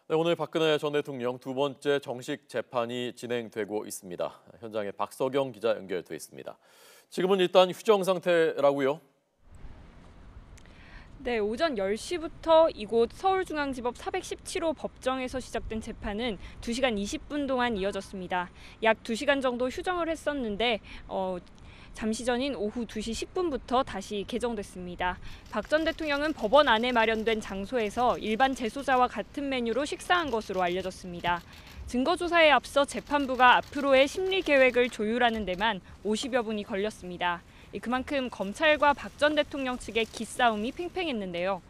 네, 오늘 박근혜 전 대통령 두 번째 정식 재판이 진행되고 있습니다. 현장에 박서경 기자 연결돼 있습니다. 지금은 일단 휴정 상태라고요? 네, 오전 10시부터 이곳 서울중앙지법 417호 법정에서 시작된 재판은 2시간 20분 동안 이어졌습니다. 약 2시간 정도 휴정을 했었는데 잠시 전인 오후 2시 10분부터 다시 개정됐습니다. 박 전 대통령은 법원 안에 마련된 장소에서 일반 재소자와 같은 메뉴로 식사한 것으로 알려졌습니다. 증거조사에 앞서 재판부가 앞으로의 심리 계획을 조율하는 데만 50여 분이 걸렸습니다. 그만큼 검찰과 박 전 대통령 측의 기싸움이 팽팽했는데요.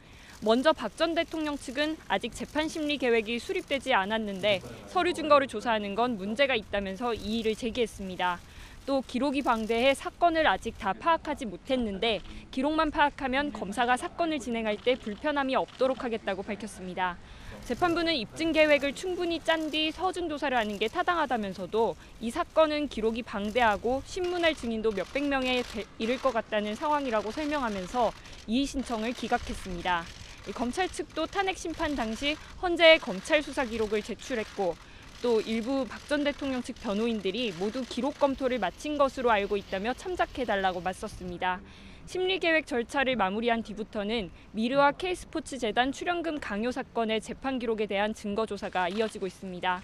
먼저 박 전 대통령 측은 아직 재판 심리 계획이 수립되지 않았는데 서류 증거를 조사하는 건 문제가 있다면서 이의를 제기했습니다. 또 기록이 방대해 사건을 아직 다 파악하지 못했는데 기록만 파악하면 검사가 사건을 진행할 때 불편함이 없도록 하겠다고 밝혔습니다. 재판부는 입증 계획을 충분히 짠 뒤 서준 조사를 하는 게 타당하다면서도 이 사건은 기록이 방대하고 신문할 증인도 몇백 명에 이를 것 같다는 상황이라고 설명하면서 이의 신청을 기각했습니다. 검찰 측도 탄핵 심판 당시 헌재에 검찰 수사 기록을 제출했고 또 일부 박 전 대통령 측 변호인들이 모두 기록 검토를 마친 것으로 알고 있다며 참작해달라고 맞섰습니다. 심리계획 절차를 마무리한 뒤부터는 미르와 K스포츠재단 출연금 강요 사건의 재판 기록에 대한 증거 조사가 이어지고 있습니다.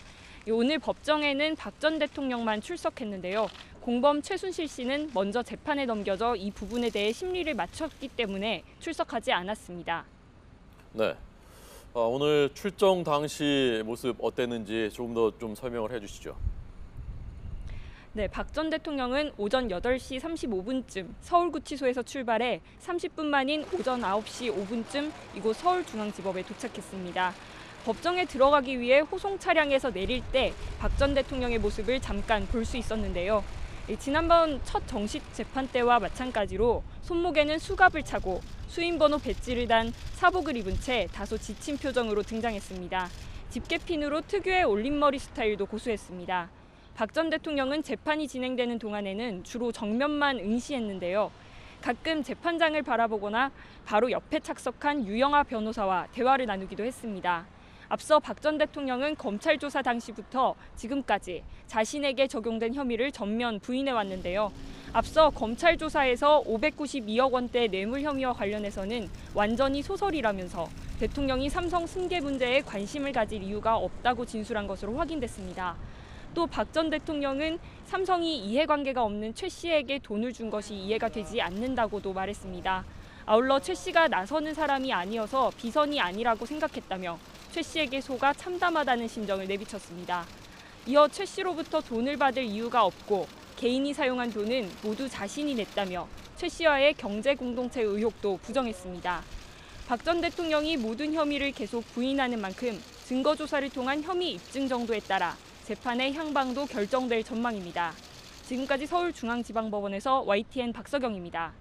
오늘 법정에는 박 전 대통령만 출석했는데요. 공범 최순실 씨는 먼저 재판에 넘겨져 이 부분에 대해 심리를 마쳤기 때문에 출석하지 않았습니다. 네. 오늘 출정 당시 모습 어땠는지 조금 더 좀 설명을 해주시죠. 네, 박 전 대통령은 오전 8시 35분쯤 서울구치소에서 출발해 30분 만인 오전 9시 5분쯤 이곳 서울중앙지법에 도착했습니다. 법정에 들어가기 위해 호송 차량에서 내릴 때 박 전 대통령의 모습을 잠깐 볼 수 있었는데요. 지난번 첫 정식 재판 때와 마찬가지로 손목에는 수갑을 차고 수임번호 배지를 단 사복을 입은 채 다소 지친 표정으로 등장했습니다. 집게핀으로 특유의 올림머리 스타일도 고수했습니다. 박 전 대통령은 재판이 진행되는 동안에는 주로 정면만 응시했는데요. 가끔 재판장을 바라보거나 바로 옆에 착석한 유영하 변호사와 대화를 나누기도 했습니다. 앞서 박 전 대통령은 검찰 조사 당시부터 지금까지 자신에게 적용된 혐의를 전면 부인해 왔는데요. 앞서 검찰 조사에서 592억 원대 뇌물 혐의와 관련해서는 완전히 소설이라면서 대통령이 삼성 승계 문제에 관심을 가질 이유가 없다고 진술한 것으로 확인됐습니다. 또 박 전 대통령은 삼성이 이해관계가 없는 최 씨에게 돈을 준 것이 이해가 되지 않는다고도 말했습니다. 아울러 최 씨가 나서는 사람이 아니어서 비선이 아니라고 생각했다며 최 씨에게 속아 참담하다는 심정을 내비쳤습니다. 이어 최 씨로부터 돈을 받을 이유가 없고 개인이 사용한 돈은 모두 자신이 냈다며 최 씨와의 경제 공동체 의혹도 부정했습니다. 박 전 대통령이 모든 혐의를 계속 부인하는 만큼 증거 조사를 통한 혐의 입증 정도에 따라 재판의 향방도 결정될 전망입니다. 지금까지 서울중앙지방법원에서 YTN 박서경입니다.